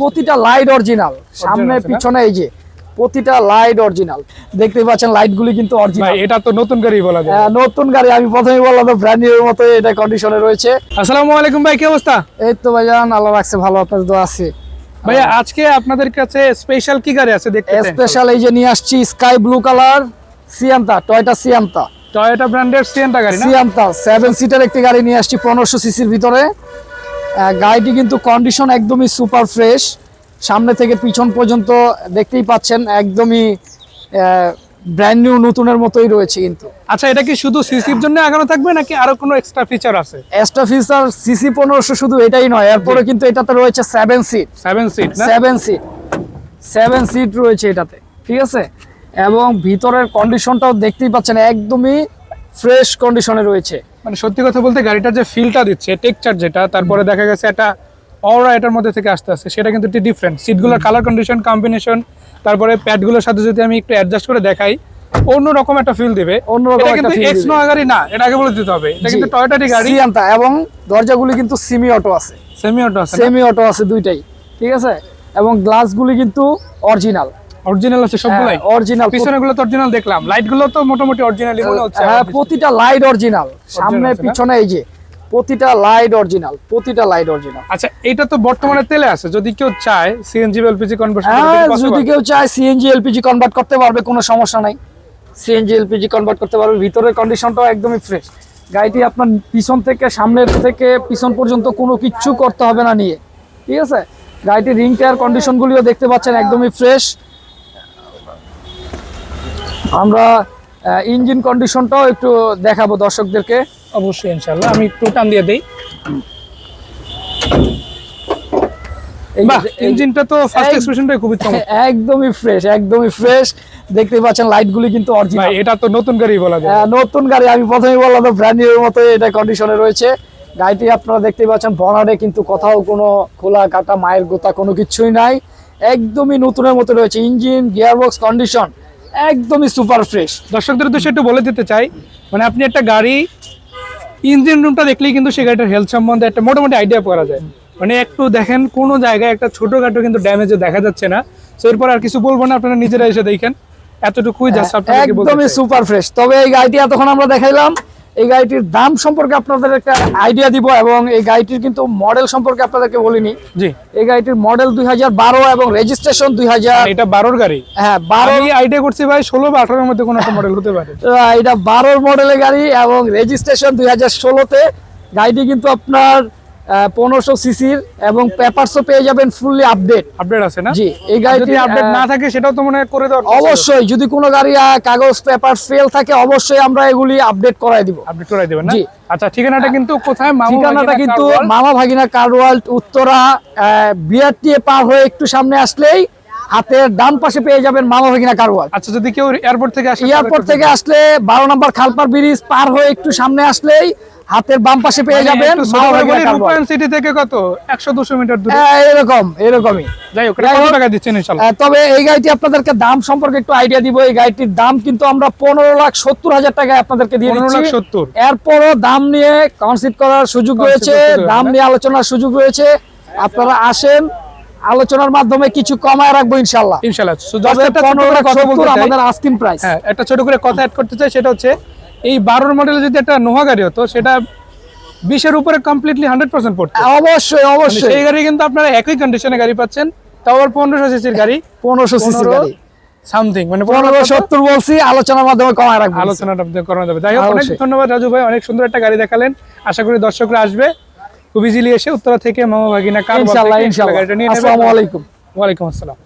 প্রতিটা light original, সামনে পিছনে এই যে প্রতিটা লাইট অরিজিনাল। দেখতে পাচ্ছেন লাইটগুলি কিন্তু অরিজিনাল। এটা তো নতুন গাড়ি বলা যায়। নতুন গাড়ি, আমি প্রথমেই বললাম তো ব্র্যান্ড নিউ এর মতো এটা কন্ডিশনে রয়েছে। আসসালামু আলাইকুম ভাই, কি অবস্থা? এই তো ভাইজান, আল্লাহ রাখছে ভালো, আপনার দোয়া আছে। ভাইয়া আজকে আপনাদের কাছে স্পেশাল কি গাড়ি আছে দেখতে? স্পেশাল এই যে নিয়ে আসছি sky blue colour Sienta, Toyota Sienta, Toyota ব্র্যান্ডের সিয়েন্টা গাড়ি না? সিয়ান্তা 7 সিটার একটি গাড়ি নিয়ে আসছি 1500 সিসির ভিতরে। গাড়িটি কিন্তু কন্ডিশন একদমই সুপার ফ্রেশ, সামনে থেকে পিছন পর্যন্ত দেখতেই পাচ্ছেন একদমই ব্র্যান্ড নিউ, নতুনের মতোই রয়েছে কিন্তু। আচ্ছা, এটা কি শুধু সিসির জন্য আগানো থাকবে নাকি আরো কোনো এক্সট্রা ফিচার আছে? এক্সট্রা ফিচার সিসি 1500 শুধু এটাই নয়, এরপরে কিন্তু এটাতে রয়েছে 7 সিট। 7 সিট না? 7 সিট রয়েছে এটাতে, ঠিক আছে। এবং ভিতরের কন্ডিশনটাও দেখতেই পাচ্ছেন একদমই ফ্রেশ কন্ডিশনে রয়েছে। মানে সত্যি কথা বলতে গাড়িটা যে ফিলটা দিচ্ছে, টেক্সচার যেটা, তারপরে দেখা গেছে একটা অরা এটার মধ্যে থেকে আসতে আসছে, সেটা কিন্তু একটু ডিফারেন্ট। সিটগুলোর কালার কন্ডিশন, কম্বিনেশন, তারপরে প্যাডগুলোর সাথে যদি আমি একটু অ্যাডজাস্ট করে দেখাই, অন্যরকম একটা ফিল দিবে। এটা কিন্তু এক্স নোয়া গাড়ি না, এটা আগে বলে দিতে হবে, এটা কিন্তু টয়োটারই গাড়ি সিয়ান্তা। এবং দরজাগুলি কিন্তু সেমি অটো আছে, সেমি অটো আছে, সেমি অটো আছে দুইটাই, ঠিক আছে। এবং গ্লাসগুলি কিন্তু অরিজিনাল, অরিজিনাল আছে সবগুলাই। অরিজিনাল, পিছনেগুলো তো অরিজিনাল দেখলাম, লাইটগুলো তো মোটামুটি অরিজিনালই মনে হচ্ছে। হ্যাঁ, প্রতিটা লাইট অরিজিনাল, সামনে পিছনে এই যে প্রতিটা লাইট অরিজিনাল, প্রতিটা লাইট অরিজিনাল। আচ্ছা, এটা তো বর্তমানে তেলে আছে, যদি কেউ চায় সিএনজি এলপিজি কনভার্সন যদি কেউ চায় সিএনজি এলপিজি কনভার্ট করতে পারবে, কোনো সমস্যা নাই, সিএনজি এলপিজি কনভার্ট করতে পারবে। ভিতরের কন্ডিশনটাও একদমই ফ্রেশ। গাড়িটি আপনার পিছন থেকে সামনের থেকে পিছন পর্যন্ত কোনো কিচ্ছু করতে হবে না নিয়ে, ঠিক আছে। গাড়িটির রিং টায়ার কন্ডিশনগুলিও দেখতে পাচ্ছেন একদমই ফ্রেশ। আমরা ইঞ্জিন কন্ডিশনটাও একটু দেখাবো দর্শকদেরকে। অবশ্যই ইনশাআল্লাহ, আমি একটু টান দিয়ে দেই। বাহ, ইঞ্জিনটা তো ফার্স্ট এক্সপ্রেশনটাই খুবই চমৎকার, একদমই ফ্রেশ, একদমই ফ্রেশ। দেখতে পাচ্ছেন লাইটগুলি কিন্তু অরিজিনাল। এটা তো নতুন গাড়ি বলা যায়। নতুন গাড়ি, আমি প্রথমেই বললাম তো ব্র্যান্ড নিউ এর মতো এটা কন্ডিশনে রয়েছে। গাড়িটি আপনারা দেখতে পাচ্ছেন বনারে কিন্তু কোথাও কোনো খোলা কাটা মায়ের গোতা কোনো কিছুই নাই, একদমই নতুনের মতো রয়েছে। ইঞ্জিন, গিয়ারবক্স কন্ডিশন একদমই সুপার ফ্রেশ। দর্শকদের উদ্দেশ্যে একটু বলে দিতে চাই, মানে আপনি একটা গাড়ি ইঞ্জিন রুমটা দেখলেই কিন্তু সেই গাড়িটার হেলথ সম্বন্ধে একটা মোটামুটি আইডিয়া করা যায়। মানে একটু দেখেন, কোনো জায়গায় একটা ছোটখাটো কিন্তু ড্যামেজও দেখা যাচ্ছে না। তো এরপর আর কিছু বলবো না, আপনারা নিজেরা এসে দেখেন, এতটুকুই জাস্ট আপনাদেরকে বলতে চাই। একদমই সুপার ফ্রেশ। তবে এই গাড়িটি এতক্ষণ আমরা দেখাইলাম, এই গাড়িটির দাম সম্পর্কে আপনাদের একটা আইডিয়া দিব, এবং এই গাড়িটির কিন্তু মডেল সম্পর্কে আপনাদেরকে বলিনি। জি, এই গাড়িটির মডেল 2012 এবং রেজিস্ট্রেশন 2000। এটা 12 গাড়ি। হ্যাঁ, 12 আইডিয়া করছি ভাই 16 বা 18 এর মধ্যে কোনো একটা মডেল হতে পারে। এটা 12 মডেলের গাড়ি এবং রেজিস্ট্রেশন 2016-তে। গাড়িটি কিন্তু আপনার 1500 সিসির এবং পেপারসও পেয়ে যাবেন ফুললি আপডেট আছে না? জি, এই গাড়িটি যদি আপডেট না থাকে সেটাও তো মনে করে দেওয়ার। অবশ্যই, যদি কোনো গাড়ি কাগজ পেপার ফেল থাকে অবশ্যই আমরা এগুলি আপডেট করাই দিব। আপডেট করাই দিবেন না? জি। আচ্ছা, ঠিকানাটা কিন্তু কোথায়? ঠিকানাটা কিন্তু মামা ভাগিনা কার ওয়ার্ল্ড, উত্তরা বিআরটিএ পার হয়ে একটু সামনে আসলেই হাতের ডান পাশে পেয়ে যাবেন মামা ভাগিনা কার ওয়ার্ল্ড। আচ্ছা, যদি কেউ এয়ারপোর্ট থেকে আসে, এয়ারপোর্ট থেকে আসলে 12 নম্বর খালপার ব্রিজ পার হয়ে একটু সামনে আসলেই হাতের বাম পাশে পেয়ে যাবেন মামা ভাগিনা কার ওয়ার্ল্ড। রূপায়ণ সিটি থেকে কত 100-200 মিটার দূরে, এরকমই। যাই হোক, কত টাকা দিচ্ছেন ইনশাআল্লাহ? তবে এই গাড়িটি আপনাদেরকে দাম সম্পর্কে একটু আইডিয়া দিব। এই গাড়িটির দাম কিন্তু আমরা 15,70,000 টাকায় আপনাদেরকে দিয়ে দিচ্ছি। 15,70,000। এরপরও দাম নিয়ে কনসিড করার সুযোগ রয়েছে, দাম নিয়ে আলোচনার সুযোগ রয়েছে। আপনারা আসেন, আলোচনার মাধ্যমে কিছু কমায় রাখবো ইনশাআল্লাহ। আমাদের আস্কিং প্রাইস। হ্যাঁ, একটা ছোট করে কথা অ্যাড করতে চাই, সেটা হচ্ছে এই 12 মডেলে যদি একটা নোহা গাড়ি হতো, সেটা 20 এর উপরে কমপ্লিটলি 100% পড়তো। অবশ্যই অবশ্যই, এই গাড়ি কিন্তু আপনারা একই কন্ডিশনে গাড়ি পাচ্ছেন, তাও আবার 1500 সিসির গাড়ি। 1500 সিসির গাড়ি সামথিং, মানে 1570 বলছি, আলোচনার মাধ্যমে কমায় রাখবো, আলোচনাটা করানো যাবে। যাই হোক, অনেক ধন্যবাদ রাজু ভাই, অনেক সুন্দর একটা গাড়ি দেখালেন। আশা করি দর্শকরা আসবে খুব ইজিলি এসে উত্তরা থেকে মামা ভাগিনা কার ওয়ার্ল্ড থেকে গাড়িটা নিয়ে নেবে। আসসালামু আলাইকুম। ওয়ালাইকুম আসসালাম।